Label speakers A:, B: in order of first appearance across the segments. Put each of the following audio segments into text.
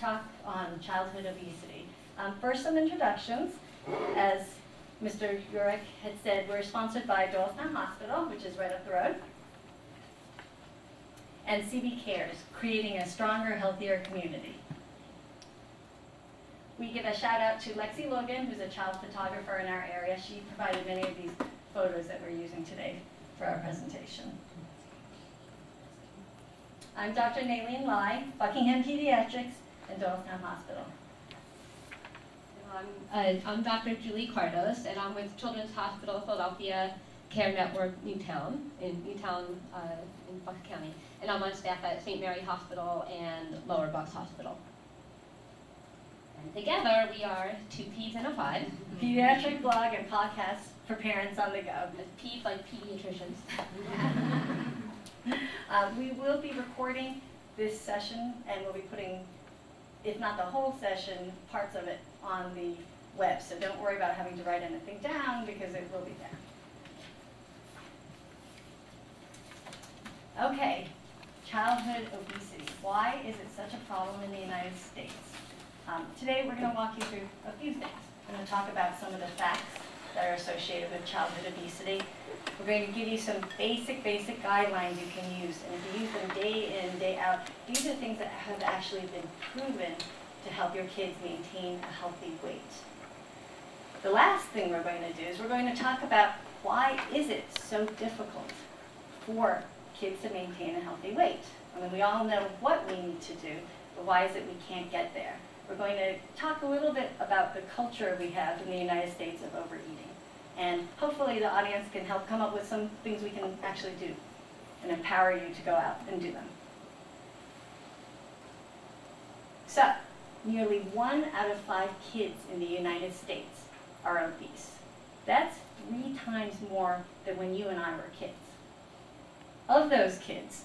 A: talk on childhood obesity. First, some introductions. As Mr. Urich had said, we're sponsored by Doylestown Hospital, which is right up the road, and CB Cares, creating a stronger, healthier community. We give a shout out to Lexi Logan, who's a child photographer in our area. She provided many of these photos that we're using today for our presentation. I'm Dr. Nalene Lai, Buckingham Pediatrics and Doylestown Hospital.
B: I'm Dr. Julie Cardos, and I'm with Children's Hospital Philadelphia Care Network Newtown, in Bucks County. And I'm on staff at St. Mary Hospital and Lower Bucks Hospital. And together we are Twopedsinapod.
A: Pediatric blog and podcast for parents on the go.
B: Peds like pediatricians.
A: We will be recording this session, and we'll be putting, if not the whole session, parts of it on the web. So don't worry about having to write anything down, because it will be there. Okay, childhood obesity. Why is it such a problem in the United States? Today we're going to walk you through a few things. I'm going to talk about some of the facts that are associated with childhood obesity. We're going to give you some basic guidelines you can use, and if you use them day in, day out, these are things that have actually been proven to help your kids maintain a healthy weight. The last thing we're going to do is we're going to talk about why is it so difficult for kids to maintain a healthy weight. I mean, we all know what we need to do, but why is it we can't get there? We're going to talk a little bit about the culture we have in the United States of overeating. And hopefully the audience can help come up with some things we can actually do and empower you to go out and do them. So, nearly 1 out of 5 kids in the United States are obese. That's 3 times more than when you and I were kids. Of those kids,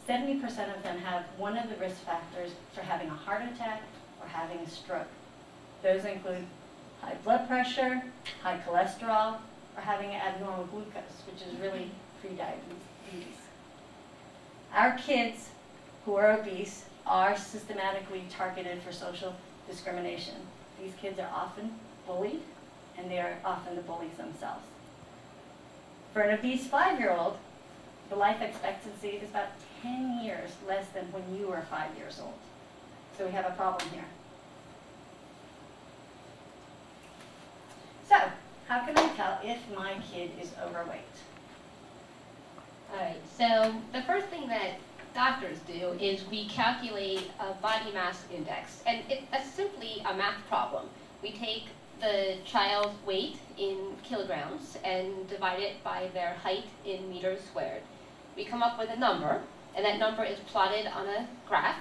A: 70% of them have one of the risk factors for having a heart attack or having a stroke. Those include high blood pressure, high cholesterol, or having abnormal glucose, which is really pre-diabetes. Our kids who are obese are systematically targeted for social discrimination. These kids are often bullied, and they are often the bullies themselves. For an obese 5-year-old, the life expectancy is about 10 years less than when you were 5 years old. So we have a problem here. So, how can I tell if my kid is overweight?
B: All right, so the first thing that doctors do is we calculate a body mass index, and it's simply a math problem. We take the child's weight in kilograms and divide it by their height in meters squared. We come up with a number, and that number is plotted on a graph,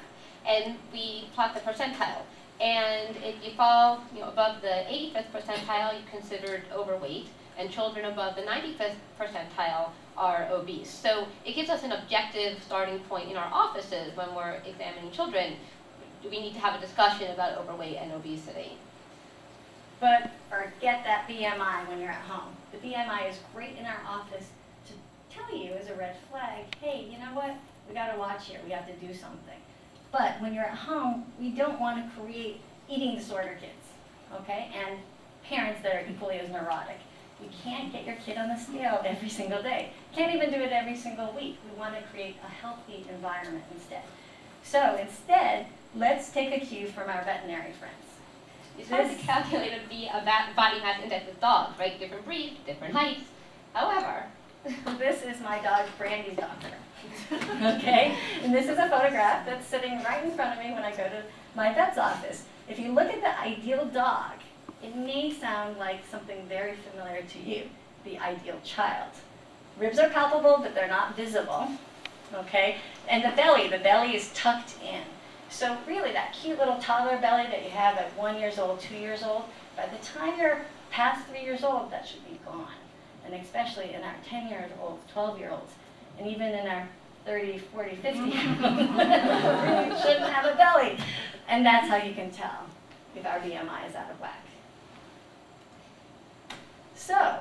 B: and we plot the percentile. And if you fall above the 85th percentile, you're considered overweight, and children above the 95th percentile are obese. So it gives us an objective starting point in our offices when we're examining children. We need to have a discussion about overweight and obesity.
A: But forget that BMI when you're at home. The BMI is great in our office to tell you as a red flag, hey, you know what? We got to watch here. We have to do something. But when you're at home, we don't want to create eating disorder kids, okay? And parents that are equally as neurotic. You can't get your kid on the scale every single day. Can't even do it every single week. We want to create a healthy environment instead. So instead, let's take a cue from our veterinary friends.
B: It's hard to calculate a body mass index with dogs, right? Different breeds, different heights. However,
A: this is my dog Brandy's doctor. Okay? And this is a photograph that's sitting right in front of me when I go to my vet's office. If you look at the ideal dog, it may sound like something very familiar to you, the ideal child. Ribs are palpable, but they're not visible. Okay? And the belly is tucked in. So really that cute little toddler belly that you have at 1 year old, 2 years old, by the time you're past 3 years old, that should be gone. And especially in our 10-year-olds, 12-year-olds, and even in our 30, 40, 50-year-olds, really shouldn't have a belly. And that's how you can tell if our BMI is out of whack. So,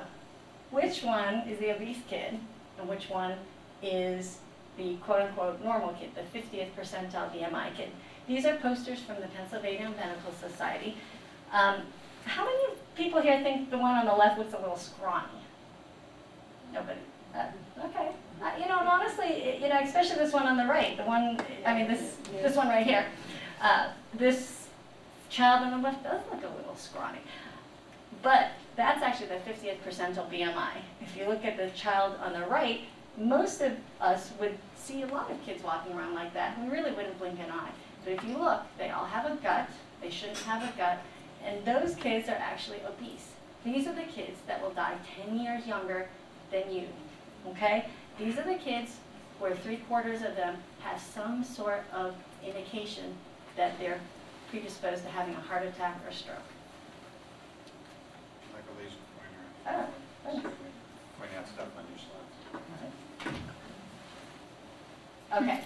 A: which one is the obese kid, and which one is the quote-unquote normal kid, the 50th percentile BMI kid? These are posters from the Pennsylvania Medical Society. How many people here think the one on the left looks a little scrawny? Nobody. Okay. You know, and honestly, you know, especially this one on the right, the one, I mean, this one right here. This child on the left does look a little scrawny. But that's actually the 50th percentile BMI. If you look at the child on the right, most of us would see a lot of kids walking around like that, and we really wouldn't blink an eye. But if you look, they all have a gut. They shouldn't have a gut. And those kids are actually obese. These are the kids that will die 10 years younger than you, okay? These are the kids where 3/4 of them have some sort of indication that they're predisposed to having a heart attack or stroke.
C: Like a laser pointer.
A: Oh, thanks.
C: Point out stuff on your slides.
A: Okay,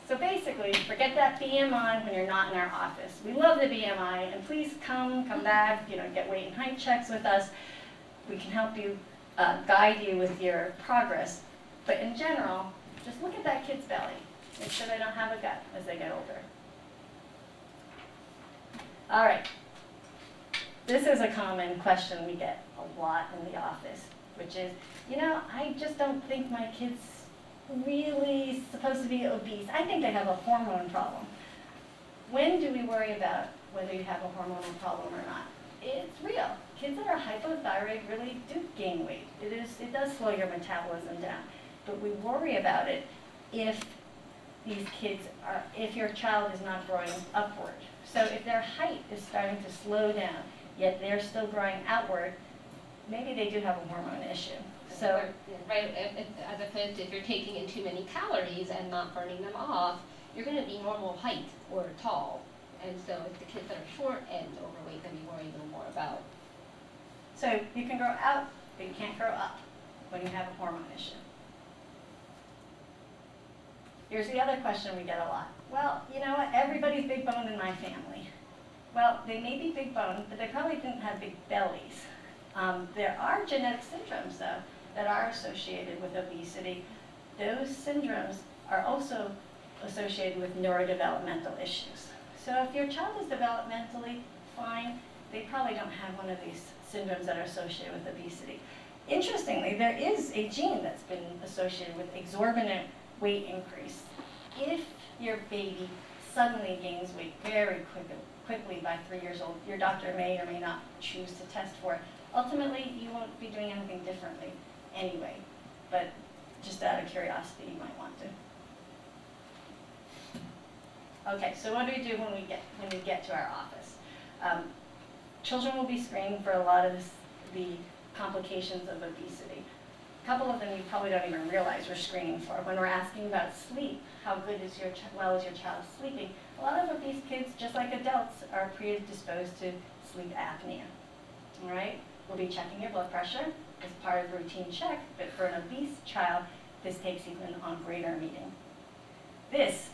A: so basically, forget that BMI when you're not in our office. We love the BMI, and please come back, you know, get weight and height checks with us. We can help you, guide you with your progress. But in general, just look at that kid's belly. Make sure they don't have a gut as they get older. All right. This is a common question we get a lot in the office, which is, you know, I just don't think my kid's really supposed to be obese. I think they have a hormone problem. When do we worry about whether you have a hormonal problem or not? It's real. Kids that are hypothyroid really do gain weight. It does slow your metabolism down. But we worry about it if if your child is not growing upward. So if their height is starting to slow down, yet they're still growing outward, maybe they do have a hormone issue. So,
B: right, as opposed to if you're taking in too many calories and not burning them off, you're going to be normal height or tall. And so it's the kids that are short and overweight that we worry a little more about.
A: So you can grow out, but you can't grow up when you have a hormone issue. Here's the other question we get a lot. Well, you know what, everybody's big boned in my family. Well, they may be big boned, but they probably didn't have big bellies. There are genetic syndromes, though, that are associated with obesity. Those syndromes are also associated with neurodevelopmental issues. So if your child is developmentally fine, they probably don't have one of these syndromes that are associated with obesity. Interestingly, there is a gene that's been associated with exorbitant weight increase. If your baby suddenly gains weight very quickly by 3 years old, your doctor may or may not choose to test for it. Ultimately, you won't be doing anything differently anyway, but just out of curiosity, you might want to. Okay, so what do we do when we get to our office? Children will be screened for a lot of the complications of obesity. A couple of them you probably don't even realize we're screening for. When we're asking about sleep, how good is your well is your child sleeping? A lot of obese kids, just like adults, are predisposed to sleep apnea. All right, we'll be checking your blood pressure as part of the routine check, but for an obese child, this takes even on greater meaning. This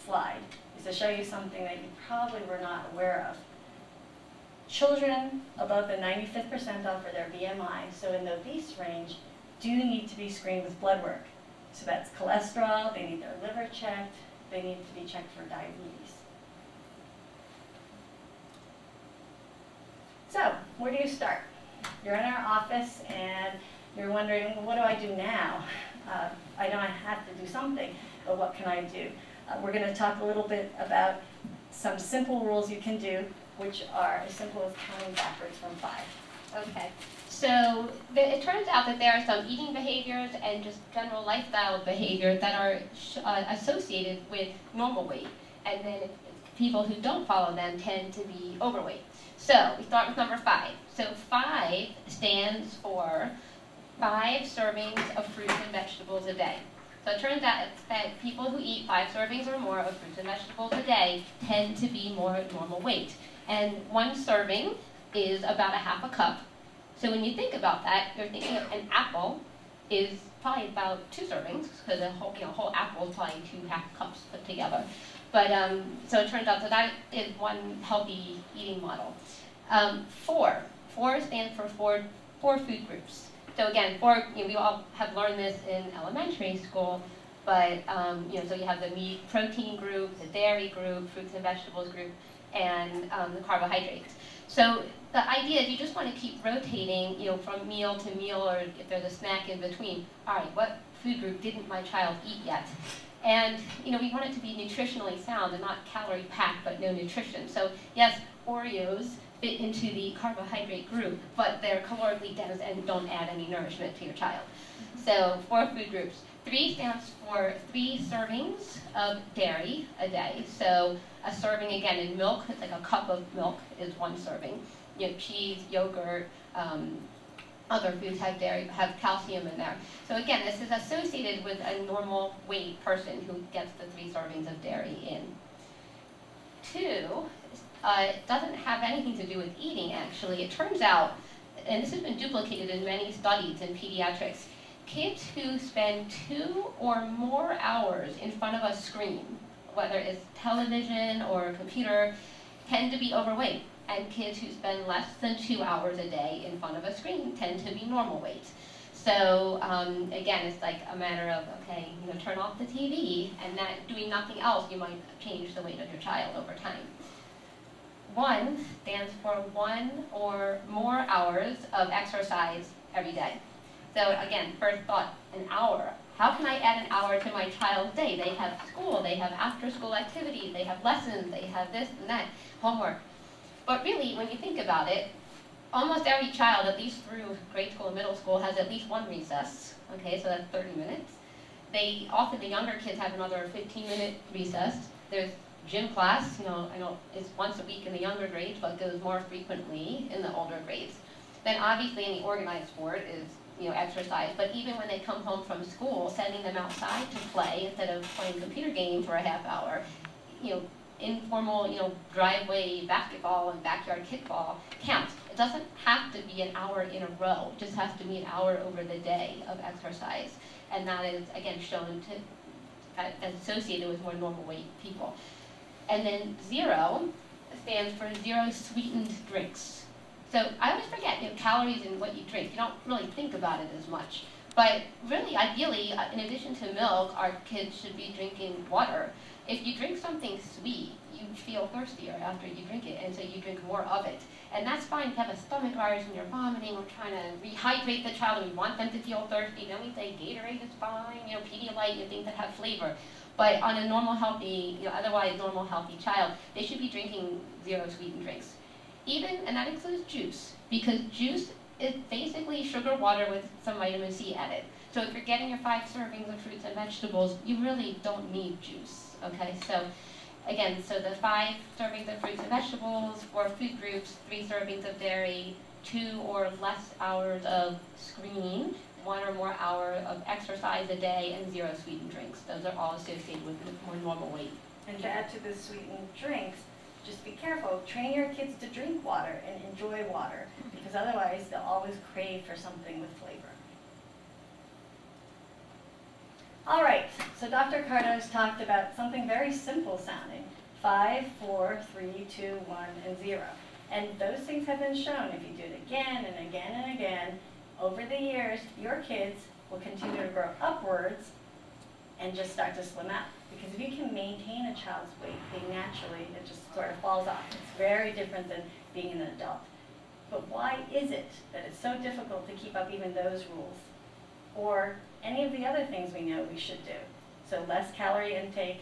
A: slide is to show you something that you probably were not aware of. Children above the 95th percentile for their BMI, so in the obese range, do need to be screened with blood work. So that's cholesterol, they need their liver checked, they need to be checked for diabetes. So, where do you start? You're in our office and you're wondering, well, what do I do now? I know I have to do something, but what can I do? We're going to talk a little bit about some simple rules you can do, which are as simple as counting backwards from 5.
B: Okay, so it turns out that there are some eating behaviors and just general lifestyle behaviors that are associated with normal weight, and then people who don't follow them tend to be overweight. So we start with number 5. So 5 stands for 5 servings of fruits and vegetables a day. So it turns out that people who eat 5 servings or more of fruits and vegetables a day tend to be more normal weight. And 1 serving is about a half a cup. So when you think about that, you're thinking of an apple is probably about 2 servings, because a whole apple is probably 2 half cups put together. But so it turns out that is one healthy eating model. 4 stands for four food groups. So again, we all have learned this in elementary school. But so you have the meat protein group, the dairy group, fruits and vegetables group, and the carbohydrates. So the idea is you just want to keep rotating, from meal to meal, or if there's a snack in between. All right, what food group didn't my child eat yet? And we want it to be nutritionally sound and not calorie packed, but no nutrition. So yes, Oreos fit into the carbohydrate group, but they're calorically dense and don't add any nourishment to your child. So 4 food groups. 3 stands for 3 servings of dairy a day. So a serving, again, in milk, it's like a cup of milk is 1 serving. Cheese, yogurt, other foods have dairy, have calcium in there. So again, this is associated with a normal weight person who gets the 3 servings of dairy in. 2, it doesn't have anything to do with eating, actually. It turns out, and this has been duplicated in many studies in pediatrics, kids who spend 2 or more hours in front of a screen, whether it's television or a computer, tend to be overweight. And kids who spend less than 2 hours a day in front of a screen tend to be normal weight. So again, it's like a matter of, okay, turn off the TV, and that doing nothing else, you might change the weight of your child over time. 1 stands for 1 or more hours of exercise every day. So again, first thought, an hour. How can I add an hour to my child's day? They have school, they have after-school activities, they have lessons, they have this and that, homework. But really, when you think about it, almost every child, at least through grade school and middle school, has at least 1 recess. Okay, so that's 30 minutes. Often the younger kids have another 15-minute recess. There's gym class, I know it's once a week in the younger grades, but goes more frequently in the older grades. Then obviously any organized sport is exercise, but even when they come home from school, sending them outside to play instead of playing computer games for a half hour, informal, driveway basketball and backyard kickball counts. It doesn't have to be an hour in a row. It just has to be an hour over the day of exercise. And that is, again, shown as associated with more normal weight people. And then 0 stands for 0 sweetened drinks. So I always forget, calories in what you drink. You don't really think about it as much. But really, ideally, in addition to milk, our kids should be drinking water. If you drink something sweet, you feel thirstier after you drink it, and so you drink more of it. And that's fine. If you have a stomach virus and you're vomiting, we're trying to rehydrate the child, and we want them to feel thirsty. Then we say Gatorade is fine, Pedialyte, things that have flavor. But on a normal, healthy, otherwise normal, healthy child, they should be drinking 0 sweetened drinks. And that includes juice, because juice is basically sugar water with some vitamin C added. So if you're getting your 5 servings of fruits and vegetables, you really don't need juice, okay? So again, so the 5 servings of fruits and vegetables, 4 food groups, 3 servings of dairy, 2 or less hours of screen, 1 or more hour of exercise a day, and 0 sweetened drinks. Those are all associated with more normal weight.
A: And to add to the sweetened drinks, just be careful. Train your kids to drink water and enjoy water, because otherwise they'll always crave for something with flavor. All right, so Dr. Cardo's talked about something very simple sounding: 5, 4, 3, 2, 1, and 0. And those things have been shown. If you do it again and again and again, over the years, your kids will continue to grow upwards and just start to slim out. Because if you can maintain a child's weight, it just sort of falls off. It's very different than being an adult. But why is it that it's so difficult to keep up even those rules? Or any of the other things we know we should do? So less calorie intake,